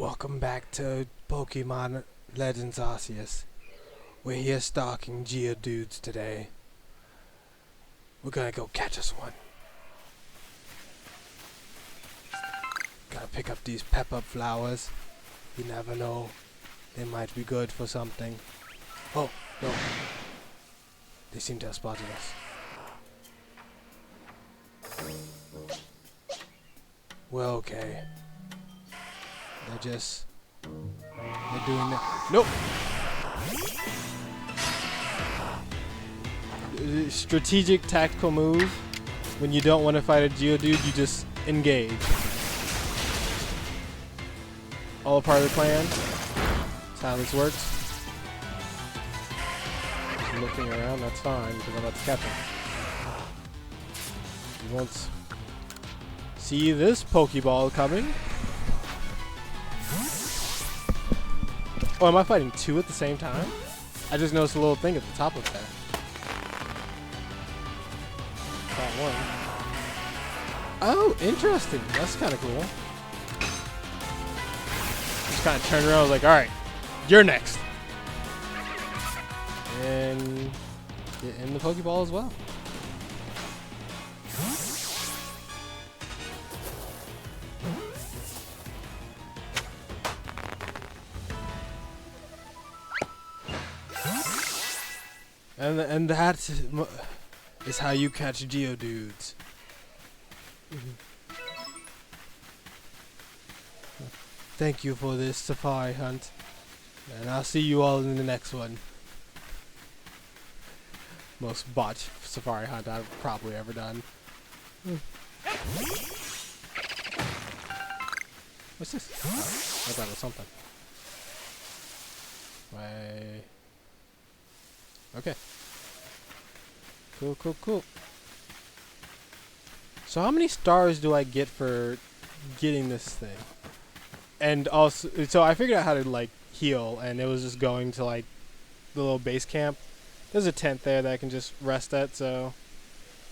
Welcome back to Pokemon Legends Arceus. We're here stalking Geodudes today. We're gonna go catch us one. Gotta pick up these pep-up flowers. You never know. They might be good for something. Oh, no. They seem to have spotted us. Well, okay. They're doing that. Nope! Strategic tactical move. When you don't want to fight a Geodude, you just engage. All a part of the plan. That's how this works. Just looking around, that's fine, because I'm about to catch him. You won't see this Pokeball coming. Oh, am I fighting two at the same time? I just noticed a little thing at the top of that. That one. Oh, interesting. That's kind of cool. Just kind of turned around. I was like, all right, you're next. And get in the Pokeball as well. And that is how you catch Geodudes. Thank you for this safari hunt. And I'll see you all in the next one. Most botched safari hunt I've probably ever done. What's this? Oh, I thought it was something. Wait. Okay. Cool. So how many stars do I get for getting this thing? And also, so I figured out how to like heal, and it was just going to like the little base camp. There's a tent there that I can just rest at, so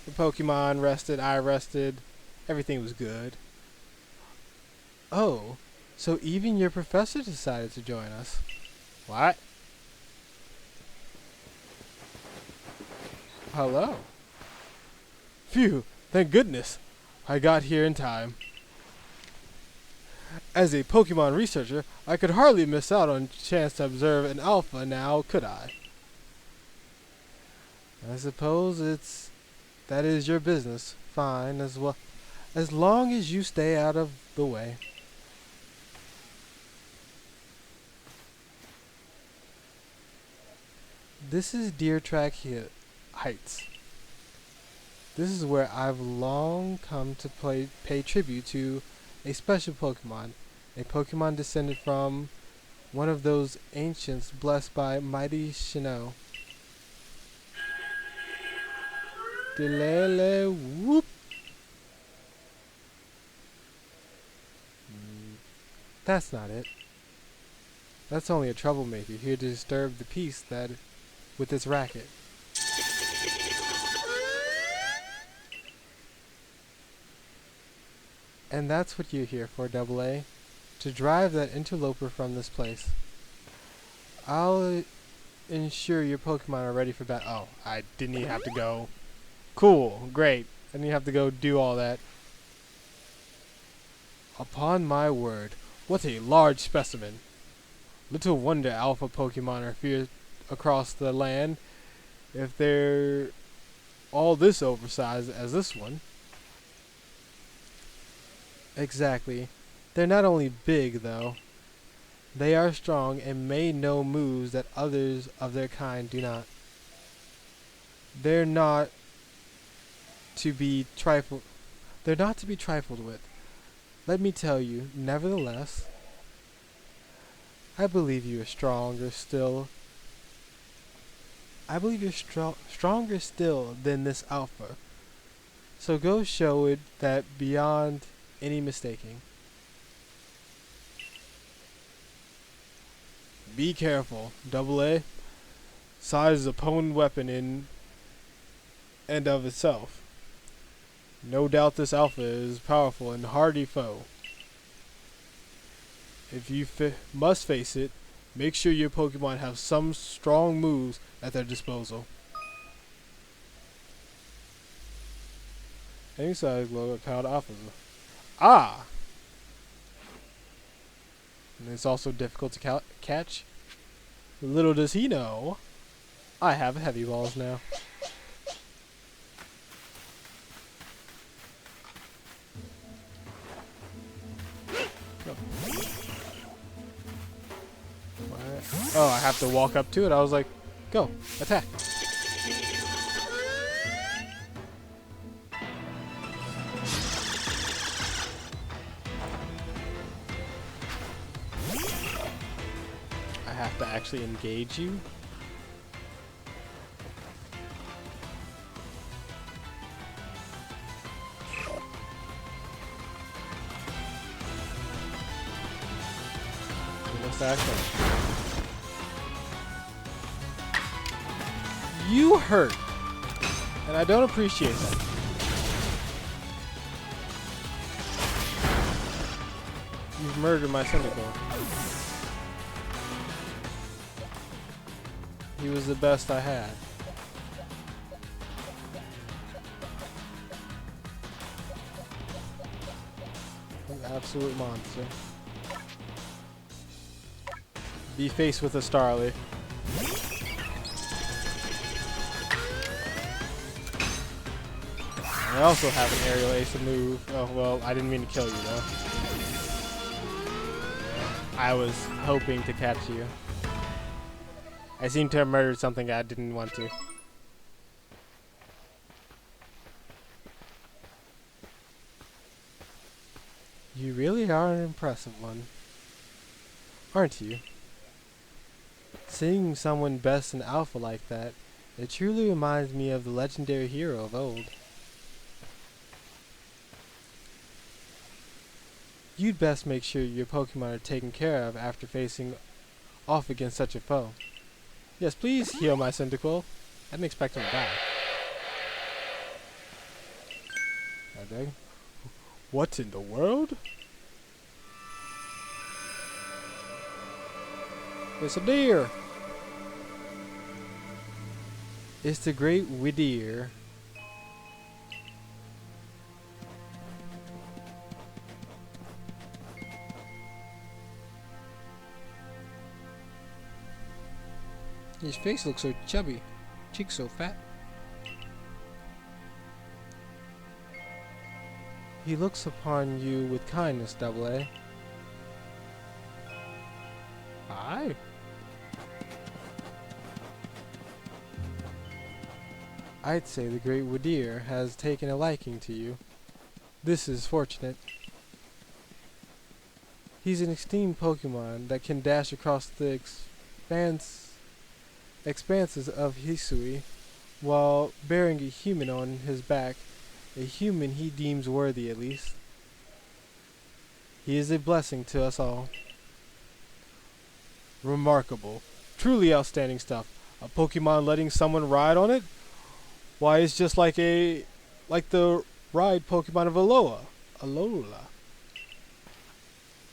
the Pokemon rested, I rested, everything was good. Oh, so even your professor decided to join us. What? Hello. Phew, thank goodness. I got here in time. As a Pokemon researcher, I could hardly miss out on a chance to observe an alpha now, could I? I suppose that is your business. Fine, as well. As long as you stay out of the way. This is Deer Track Heights. This is where I've long come to pay tribute to a special Pokemon. A Pokemon descended from one of those ancients blessed by mighty Sinnoh. Delele whoop. That's not it. That's only a troublemaker here to disturb the peace that with its racket. And that's what you're here for, Double A. To drive that interloper from this place. I'll ensure your Pokemon are ready for battle. Oh, I didn't even have to go. Cool, great. I didn't have to go do all that. Upon my word, what a large specimen. Little wonder alpha Pokemon are feared across the land if they're all this oversized as this one. Exactly. They're not only big, though. They are strong and may know moves that others of their kind do not. They're not to be trifled with. Let me tell you, nevertheless, I believe you are stronger still. I believe you're stronger still than this alpha. So go show it that beyond any mistaking. Be careful, Double A. Size is a potent weapon in and of itself. No doubt this alpha is powerful and hardy foe. If you must face it, make sure your Pokemon have some strong moves at their disposal. Any size glow at powered offers. Ah! And it's also difficult to catch. Little does he know, I have heavy balls now. Oh, I have to walk up to it. I was like, go, attack. I have to actually engage you. What's action? You hurt, and I don't appreciate that. You've murdered my Cyndaquil. He was the best I had. An absolute monster. Be faced with a Starly. I also have an aerial ace move. Oh, well, I didn't mean to kill you, though. I was hoping to catch you. I seem to have murdered something I didn't want to. You really are an impressive one, aren't you? Seeing someone best in Alpha like that, it truly reminds me of the legendary hero of old. You'd best make sure your Pokemon are taken care of after facing off against such a foe. Yes, please heal my Cyndaquil. I didn't expect him to die. Okay. What in the world? It's a deer. It's the Great Whittier. His face looks so chubby, cheeks so fat. He looks upon you with kindness, Double A. Aye. I'd say the Great Whittier has taken a liking to you. This is fortunate. He's an esteemed Pokemon that can dash across the expanses of Hisui while bearing a human on his back, a human he deems worthy at least. He is a blessing to us all. Remarkable. Truly outstanding stuff. A Pokemon letting someone ride on it? Why, it's just like the ride Pokemon of Alola.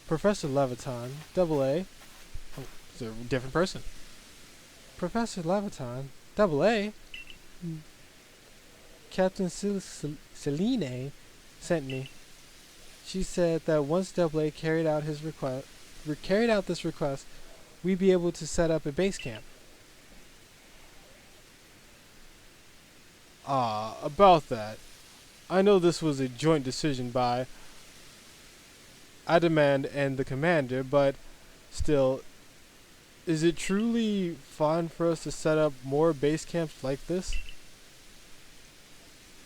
Professor Leviton, Double A. Oh, it's a different person. Professor Leviton, Double A. Captain Celine sent me. She said that once Double A carried out this request, we'd be able to set up a base camp. About that, I know this was a joint decision by Adamand and the commander, but still, is it truly fun for us to set up more base camps like this?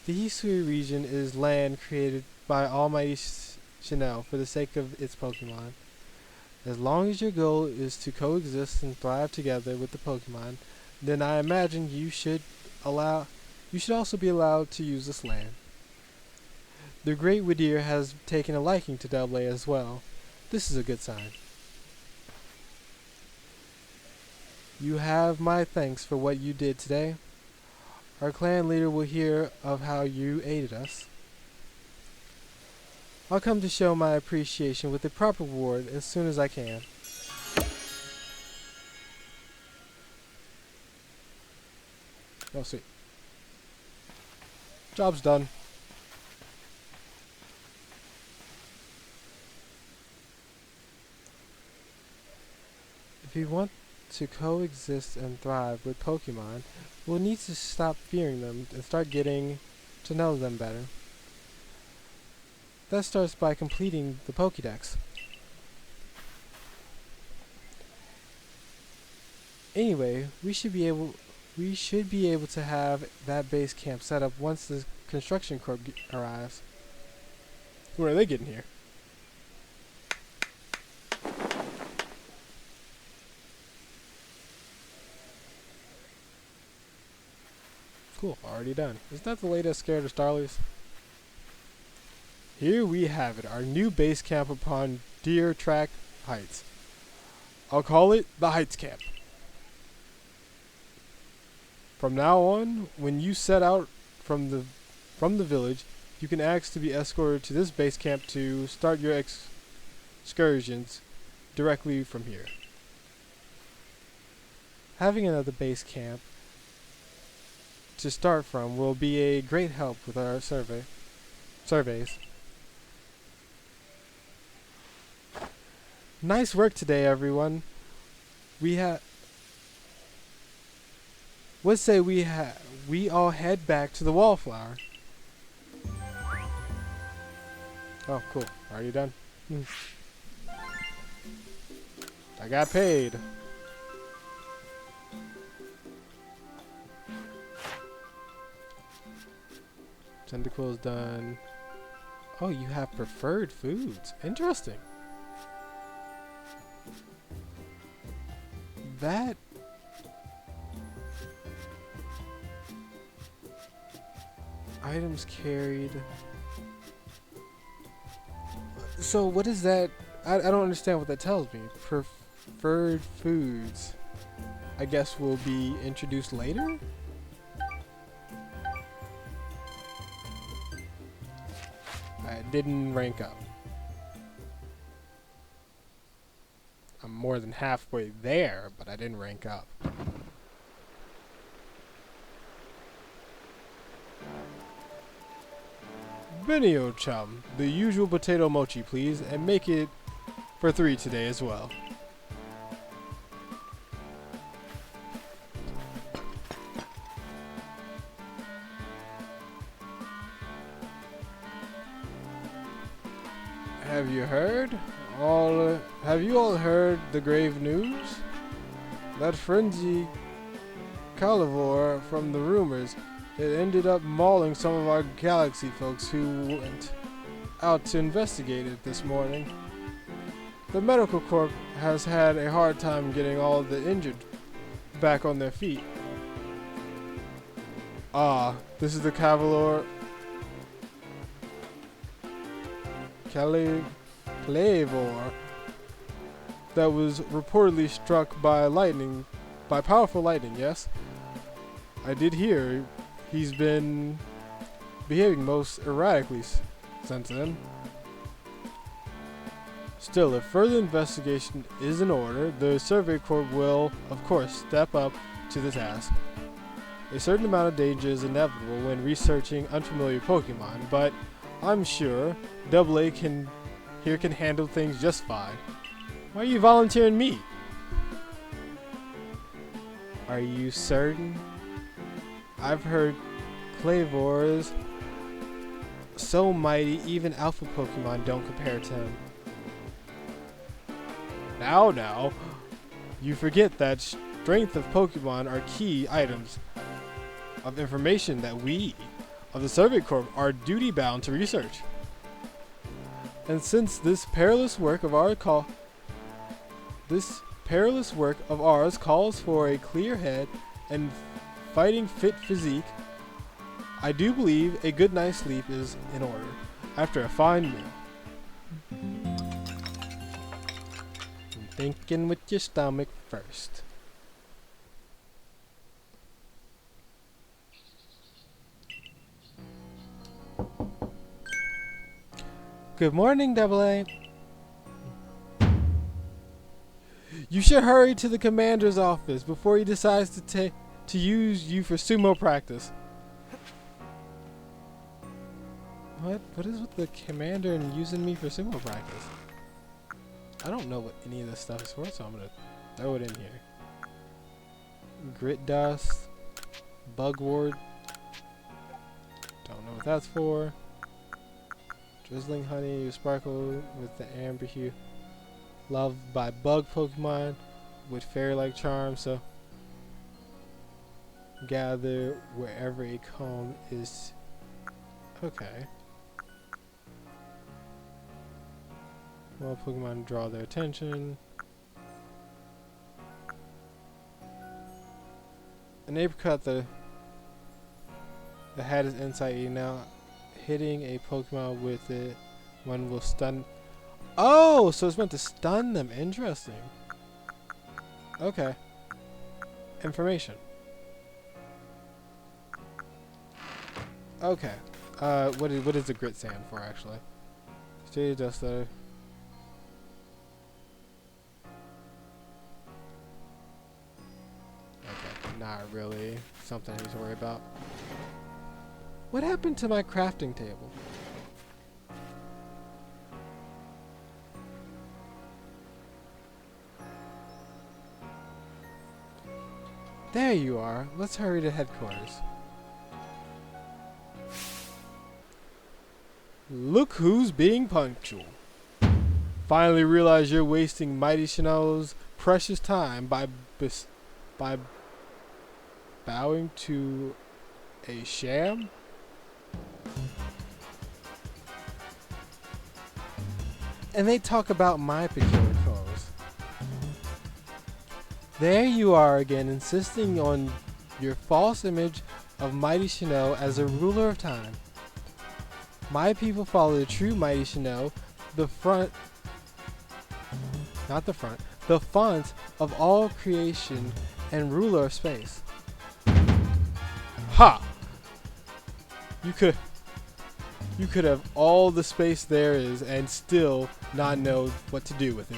The Hisui region is land created by Almighty Chanel for the sake of its Pokemon. As long as your goal is to coexist and thrive together with the Pokemon, then I imagine you should also be allowed to use this land. The Great Whittier has taken a liking to Double A as well. This is a good sign. You have my thanks for what you did today. Our clan leader will hear of how you aided us. I'll come to show my appreciation with the proper reward as soon as I can. Oh, sweet. Job's done. If we want to coexist and thrive with Pokemon, we'll need to stop fearing them and start getting to know them better. That starts by completing the Pokédex. Anyway, we should be able to have that base camp set up once the construction corps arrives. When are they getting here? Cool, already done. Isn't that the latest Scared of Starlers? Here we have it, our new base camp upon Deer Track Heights. I'll call it the Heights Camp. From now on, when you set out from the village, you can ask to be escorted to this base camp to start your excursions directly from here. Having another base camp to start from will be a great help with our surveys. Nice work today, everyone. Let's say we all head back to the Wallflower. Oh, cool. Are you done? I got paid. Cyndaquil's done. Oh, you have preferred foods. Interesting. That items carried. So what is that? I don't understand what that tells me. Preferred foods, I guess, will be introduced later? I didn't rank up. I'm more than halfway there, but I didn't rank up. Benio chum, the usual potato mochi please, and make it for 3 today as well. Have you heard? Have you all heard the grave news? That frenzy carnivore from the rumors, it ended up mauling some of our galaxy folks who went out to investigate it this morning. The medical corps has had a hard time getting all the injured back on their feet. Ah, this is the Cavalier Clavor that was reportedly struck by powerful lightning, yes? I did hear he's been behaving most erratically since then. Still, if further investigation is in order, the Survey Corps will, of course, step up to the task. A certain amount of danger is inevitable when researching unfamiliar Pokemon, but I'm sure AA can handle things just fine. Why are you volunteering me? Are you certain? I've heard Clavor is so mighty even alpha Pokemon don't compare to him. Now, you forget that strength of Pokemon are key items of information that we of the Survey Corps are duty bound to research. And since this perilous work of ours calls for a clear head and fighting fit physique, I do believe a good night's sleep is in order after a fine meal. Thinking with your stomach first. Good morning, Double A. You should hurry to the commander's office before he decides to use you for sumo practice. What is with the commander and using me for sumo practice? I don't know what any of this stuff is for, so I'm gonna throw it in here. Grit dust, bug ward. Don't know what that's for. Drizzling honey, you sparkle with the amber hue. Loved by bug Pokemon with fairy-like charm, so gather wherever a comb is. Okay. Well, Pokemon draw their attention. An apricot, the hat is inside you now. Hitting a Pokemon with it, one will stun. Oh, so it's meant to stun them. Interesting. Okay. Information. Okay. What is the grit stand for actually? Stay duster. Okay, not really something I need to worry about. What happened to my crafting table? There you are. Let's hurry to headquarters. Look who's being punctual. Finally realize you're wasting Mighty Chanel's precious time by bowing to a sham? And they talk about my peculiar clothes. There you are again, insisting on your false image of Mighty Chanel as a ruler of time. My people follow the true Mighty Chanel, the font of all creation and ruler of space. Ha! You could have all the space there is and still not know what to do with it.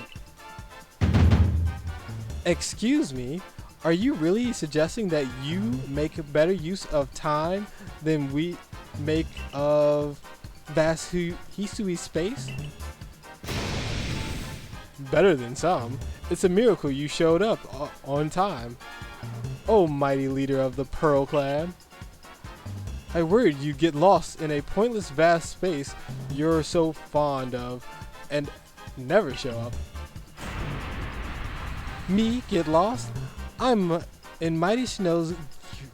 Excuse me, are you really suggesting that you make a better use of time than we make of vast Hisui space? Better than some. It's a miracle you showed up on time. Oh, mighty leader of the Pearl Clan. I worried you'd get lost in a pointless vast space you're so fond of and never show up. Me get lost? I'm in Mighty Chanel's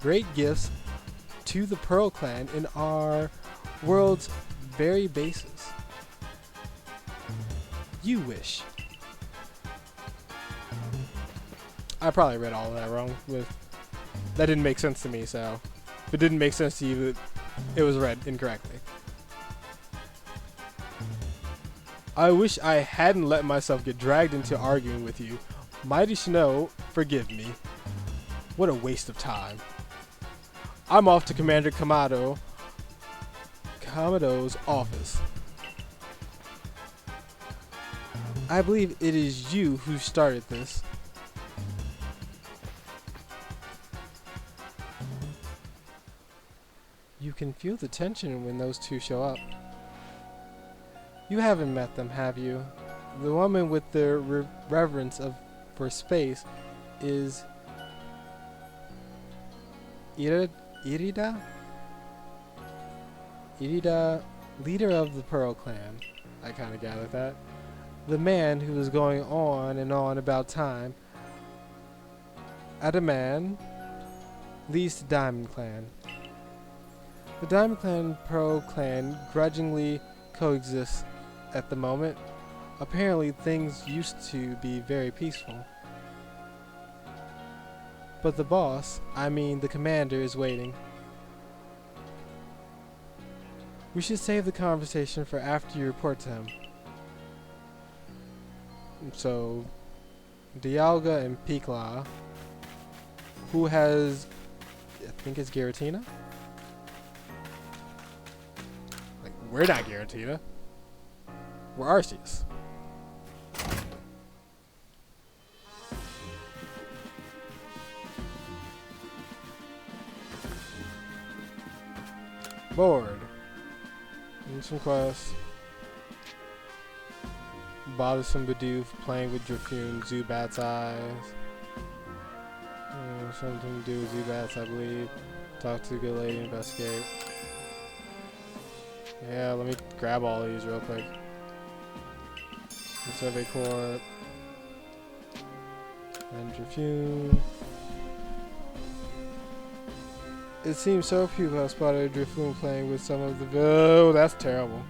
great gifts to the Pearl Clan in our world's very basis. You wish. I probably read all of that wrong. That didn't make sense to me, so if it didn't make sense to you, it was read incorrectly. I wish I hadn't let myself get dragged into arguing with you. Mighty Chanel, forgive me. What a waste of time. I'm off to Commander Kamado's office. I believe it is you who started this. You can feel the tension when those two show up. You haven't met them, have you? The woman with the reverence for space is Irida? Irida, leader of the Pearl Clan. I kind of gathered that. The man who was going on and on about time. Adaman leads the Diamond Clan. The Diamond Clan Pearl Clan grudgingly coexist at the moment. Apparently things used to be very peaceful. But the boss, I mean the commander, is waiting. We should save the conversation for after you report to him. So, Dialga and Pikla, who has, I think it's Giratina? Like, we're not Giratina. We're Arceus. Bored. Need some quests. Bothersome Bidoof playing with Dracoon, Zubat's eyes. Something to do with Zubats, I believe. Talk to the good lady, investigate. Yeah, let me grab all these real quick. Survey Corp. And Dracoon. It seems so few have spotted Dracoon playing with some of the. Oh, that's terrible.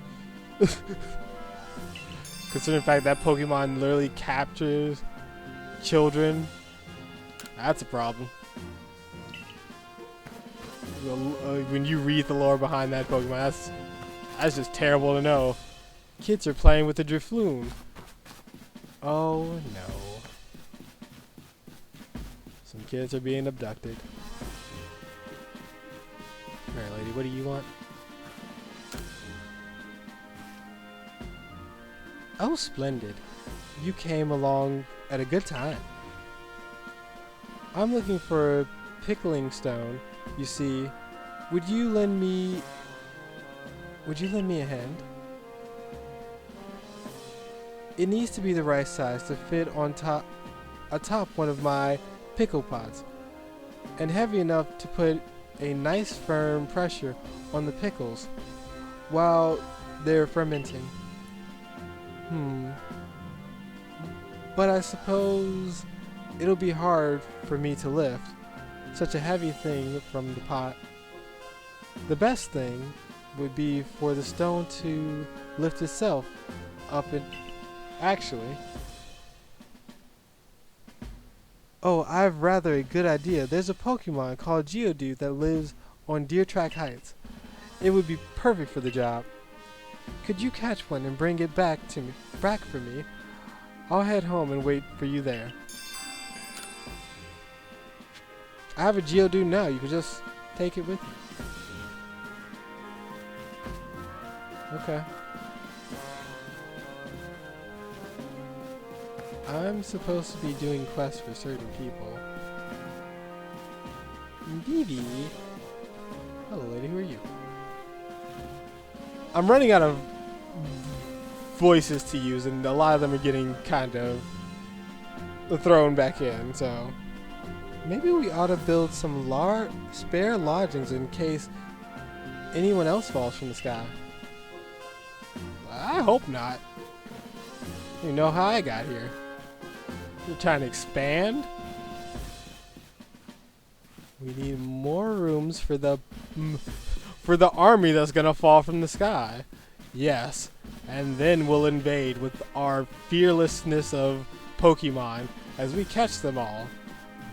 Considering the fact that Pokemon literally captures children, that's a problem. When you read the lore behind that Pokemon, that's just terrible to know. Kids are playing with the Drifloon. Oh no. Some kids are being abducted. Alright, lady, what do you want? Oh, splendid. You came along at a good time. I'm looking for a pickling stone. You see, would you lend me a hand? It needs to be the right size to fit on atop one of my pickle pots, and heavy enough to put a nice firm pressure on the pickles while they're fermenting. But I suppose it'll be hard for me to lift such a heavy thing from the pot. The best thing would be for the stone to lift itself up and actually. Oh, I've rather a good idea. There's a Pokemon called Geodude that lives on Deer Track Heights. It would be perfect for the job. Could you catch one and bring it back for me? I'll head home and wait for you there. I have a Geodude now. You can just take it with you. Okay. I'm supposed to be doing quests for certain people. Vivi. Hello, lady. Who are you? I'm running out of voices to use, and a lot of them are getting kind of thrown back in, so maybe we ought to build some spare lodgings in case anyone else falls from the sky. I hope not. You know how I got here. You're trying to expand? We need more rooms for the army that's gonna fall from the sky. Yes, and then we'll invade with our fearlessness of Pokemon as we catch them all,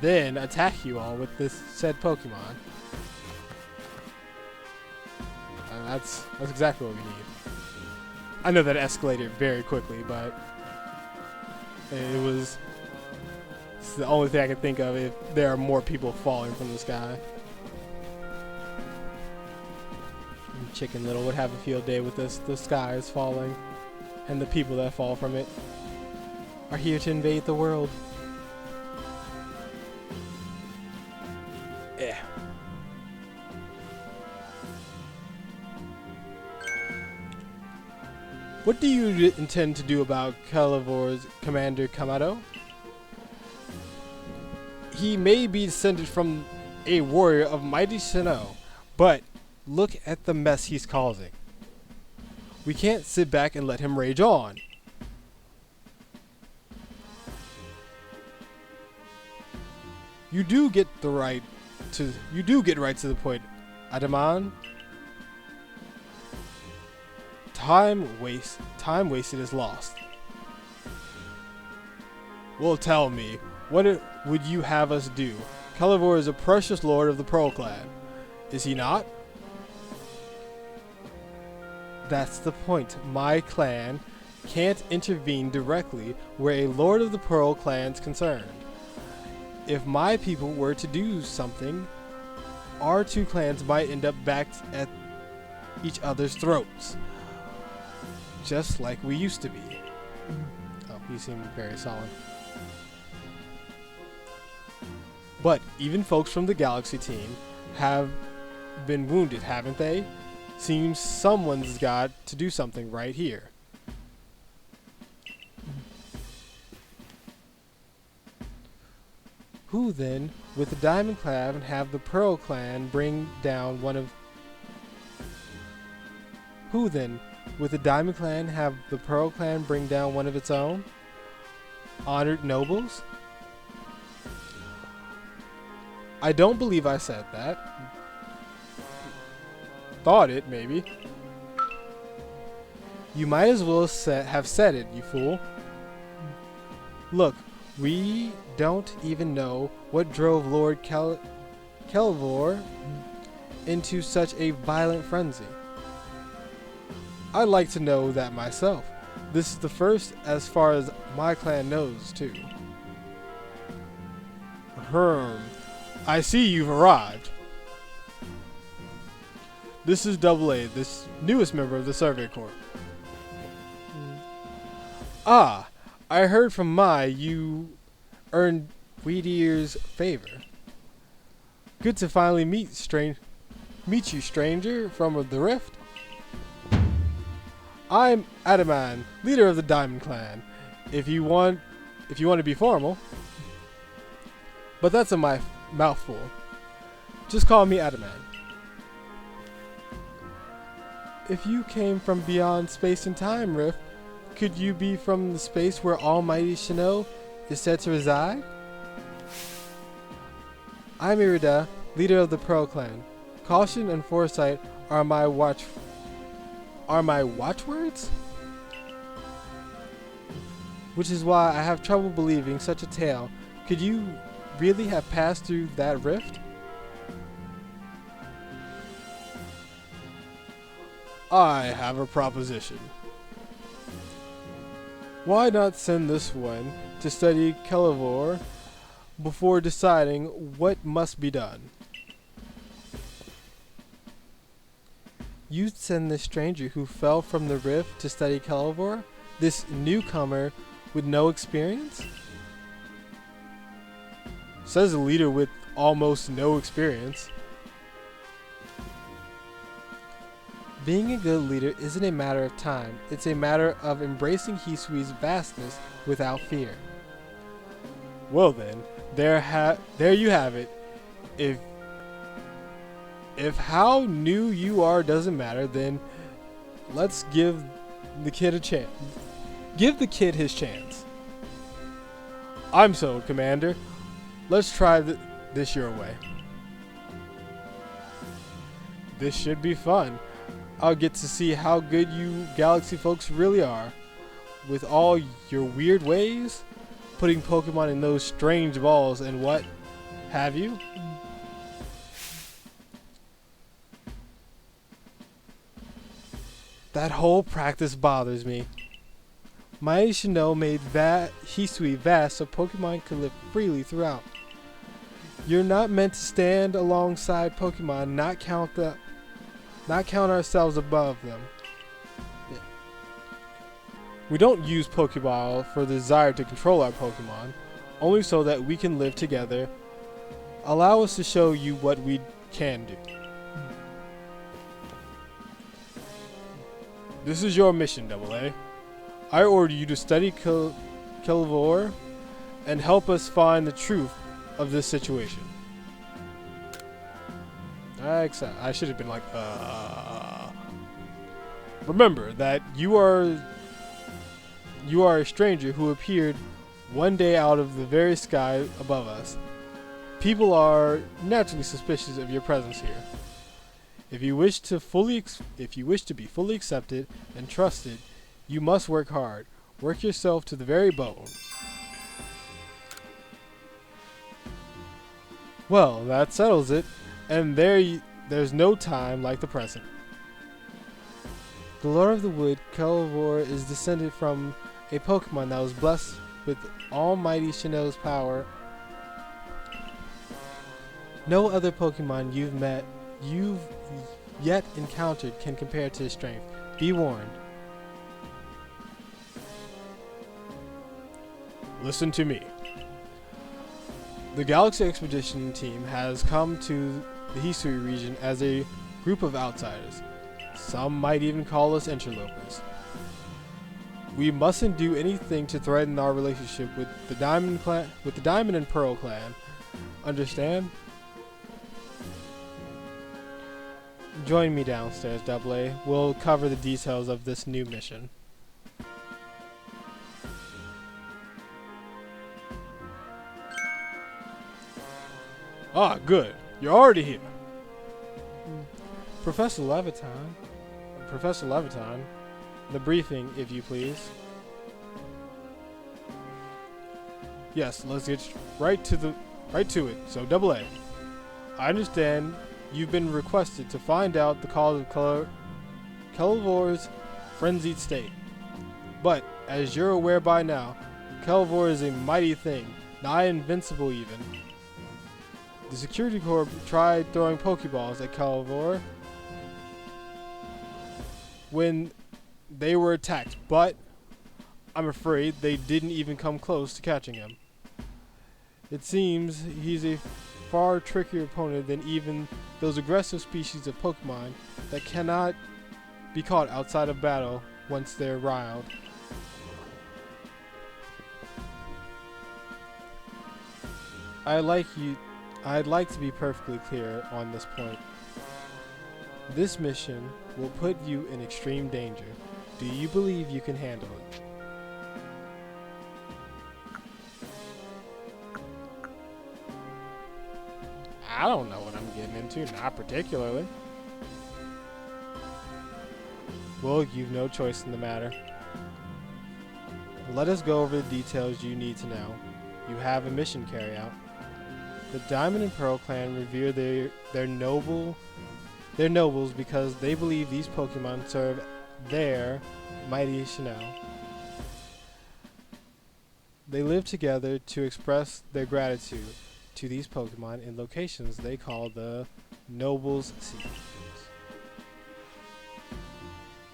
then attack you all with this said Pokemon. And that's exactly what we need. I know that escalated very quickly, but it's the only thing I can think of if there are more people falling from the sky. Chicken Little would have a field day with this. The sky is falling, and the people that fall from it are here to invade the world. Yeah. What do you intend to do about Calivor's Commander Kamado? He may be descended from a warrior of mighty Sinnoh, but look at the mess he's causing. We can't sit back and let him rage on. You do get right to the point, Adaman. Time wasted is lost. Well, tell me, what would you have us do? Calivor is a precious lord of the Pearl Clan, is he not? That's the point. My clan can't intervene directly where a Lord of the Pearl clan's concerned. If my people were to do something, our two clans might end up back at each other's throats. just like we used to be. Oh, he seemed very solemn. But even folks from the Galaxy team have been wounded, haven't they? Seems someone's got to do something right here. Who then, with the Diamond Clan, have the Pearl Clan bring down one of... Who then, with the Diamond Clan, have the Pearl Clan bring down one of its own? Honored nobles? I don't believe I said that. Thought it, maybe. You might as well have said it, you fool. Look, we don't even know what drove Lord Kelvor into such a violent frenzy. I'd like to know that myself. This is the first as far as my clan knows, too. I see you've arrived. This is Double A, this newest member of the Survey Corps. Ah, I heard from Mai you earned Wheatear's favor. Good to finally meet you, stranger, from the Rift. I'm Adaman, leader of the Diamond Clan. If you want to be formal. But that's a mouthful. Just call me Adaman. If you came from beyond space and time, Rift, could you be from the space where Almighty Shino is said to reside? I'm Irida, leader of the Pearl Clan. Caution and foresight are my watchwords? Which is why I have trouble believing such a tale. Could you really have passed through that rift? I have a proposition. Why not send this one to study Kelvor before deciding what must be done? You'd send this stranger who fell from the rift to study Kelvor? This newcomer with no experience? Says a leader with almost no experience. Being a good leader isn't a matter of time, it's a matter of embracing Hisui's vastness without fear. Well then, there you have it. If how new you are doesn't matter, then let's give the kid a chance. Give the kid his chance. I'm so, Commander. Let's try this your way. This should be fun. I'll get to see how good you Galaxy folks really are. With all your weird ways, putting Pokemon in those strange balls and what have you. That whole practice bothers me. Mighty Shino made Hisui vast so Pokemon could live freely throughout. You're not meant to stand alongside Pokemon, not count ourselves above them. We don't use Pokeball for the desire to control our Pokemon, only so that we can live together. Allow us to show you what we can do. This is your mission, Double A. I order you to study Kelvor and help us find the truth of this situation. I should have been like, Remember that you are a stranger who appeared one day out of the very sky above us. People are naturally suspicious of your presence here. If you wish to be fully accepted and trusted, you must work hard. Work yourself to the very bone. Well, that settles it. And there's no time like the present. The Lord of the Wood, Kelvor, is descended from a Pokemon that was blessed with Almighty Shino's power. No other Pokemon you've yet encountered can compare to his strength. Be warned. Listen to me. The Galaxy Expedition team has come to the Hisui region as a group of outsiders. Some might even call us interlopers. We mustn't do anything to threaten our relationship with the Diamond and Pearl clan. Understand? Join me downstairs, Double A. We'll cover the details of this new mission. Ah, good. You're already here. Professor Leviton, the briefing, if you please. Yes, let's get right to it. So, Double A, I understand you've been requested to find out the cause of Kelvor's frenzied state. But, as you're aware by now, Kelvor is a mighty thing, nigh invincible even. The Security Corps tried throwing Pokeballs at Kelvor when they were attacked, but I'm afraid they didn't even come close to catching him. It seems he's a far trickier opponent than even those aggressive species of Pokemon that cannot be caught outside of battle once they're riled. I'd like to be perfectly clear on this point. This mission will put you in extreme danger. Do you believe you can handle it? I don't know what I'm getting into, not particularly. Well, you've no choice in the matter. Let us go over the details you need to know. You have a mission to carry out. The Diamond and Pearl clan revere their nobles because they believe these Pokemon serve their mighty Chanel. They live together to express their gratitude to these Pokemon in locations they call the Nobles' Seats.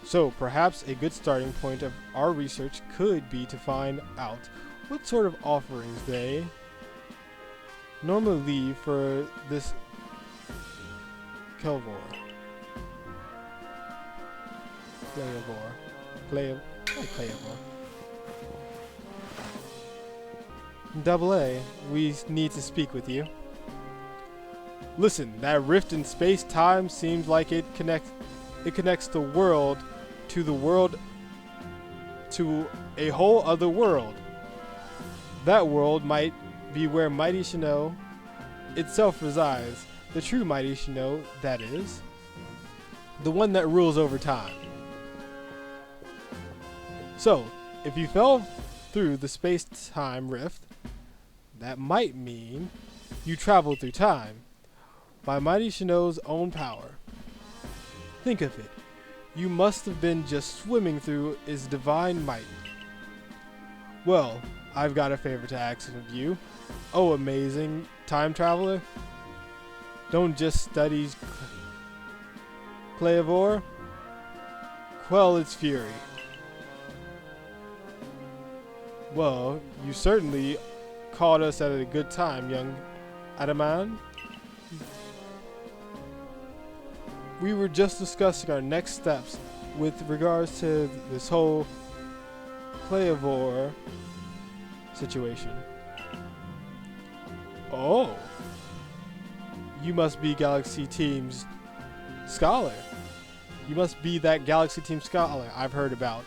So perhaps a good starting point of our research could be to find out what sort of offerings they normally leave for this Kelvor. Clayavor. Double A, we need to speak with you. Listen, that rift in space-time seems like it connects the world to a whole other world. That world might be where Mighty Sinnoh itself resides. The true Mighty Sinnoh, that is. The one that rules over time. So, if you fell through the space-time rift, that might mean you traveled through time by Mighty Sinnoh's own power. Think of it. You must have been just swimming through its divine might. Well, I've got a favor to ask of you. Oh, amazing time traveler. Don't just study Clayavor. Quell its fury. Well, you certainly caught us at a good time, young Adaman. We were just discussing our next steps with regards to this whole Clayavor situation. Oh, you must be Galaxy Team's scholar. You must be that Galaxy Team scholar I've heard about.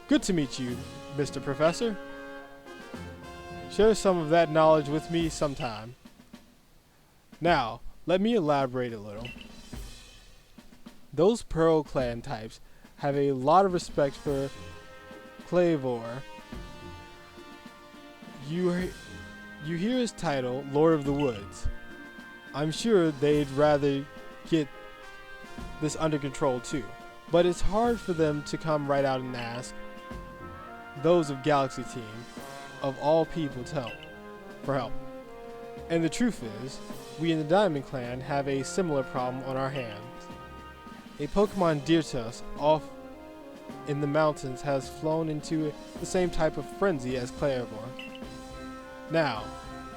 Good to meet you, Mr. Professor. Share some of that knowledge with me sometime. Now, let me elaborate a little. Those Pearl Clan types have a lot of respect for Clayavor. You hear his title, Lord of the Woods. I'm sure they'd rather get this under control too, but it's hard for them to come right out and ask those of Galaxy Team, of all people, for help. And the truth is, we in the Diamond Clan have a similar problem on our hands. A Pokemon dear to us off in the mountains has flown into the same type of frenzy as Clayavor. Now,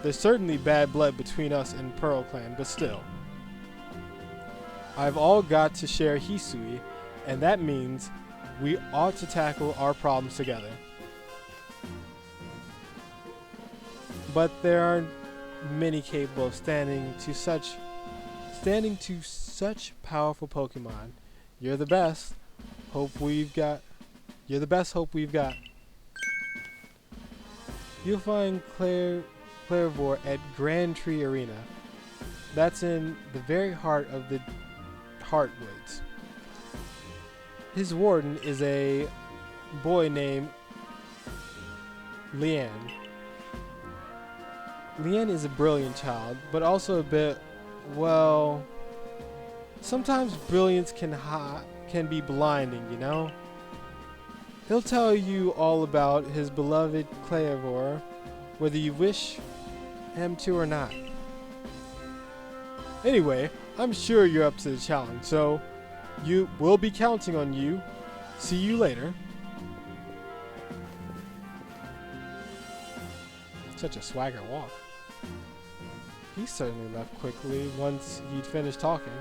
there's certainly bad blood between us and Pearl Clan, but still. I've all got to share Hisui, and that means we ought to tackle our problems together. But there are many capable of standing to such powerful Pokemon. You're the best hope we've got. You're the best hope we've got. You'll find Clairvor at Grand Tree Arena. That's in the very heart of the Heartwoods. His warden is a boy named Lian. Lian is a brilliant child, but also a bit, well, sometimes brilliance can be blinding, you know? He'll tell you all about his beloved Clairvor, whether you wish him to or not. Anyway, I'm sure you're up to the challenge, so we'll be counting on you. See you later. Such a swagger walk. He certainly left quickly once he'd finished talking.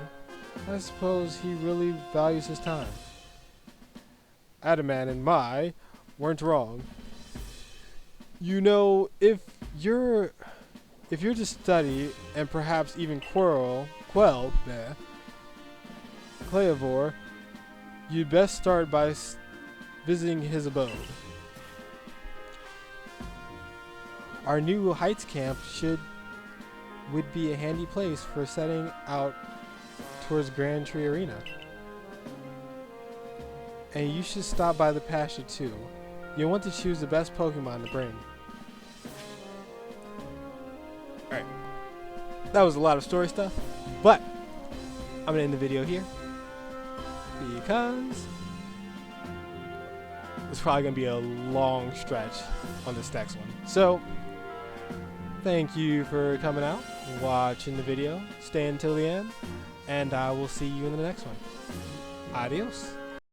I suppose he really values his time. Adaman and Mai weren't wrong. You know, if you're to study and perhaps even quell Clairvor, you'd best start by visiting his abode. Our new Heights camp would be a handy place for setting out towards Grand Tree Arena. And you should stop by the pasture too. You'll want to choose the best Pokemon to bring. Alright. That was a lot of story stuff, but I'm going to end the video here because it's probably going to be a long stretch on this next one. So, thank you for coming out, watching the video, stay until the end, and I will see you in the next one. Adios.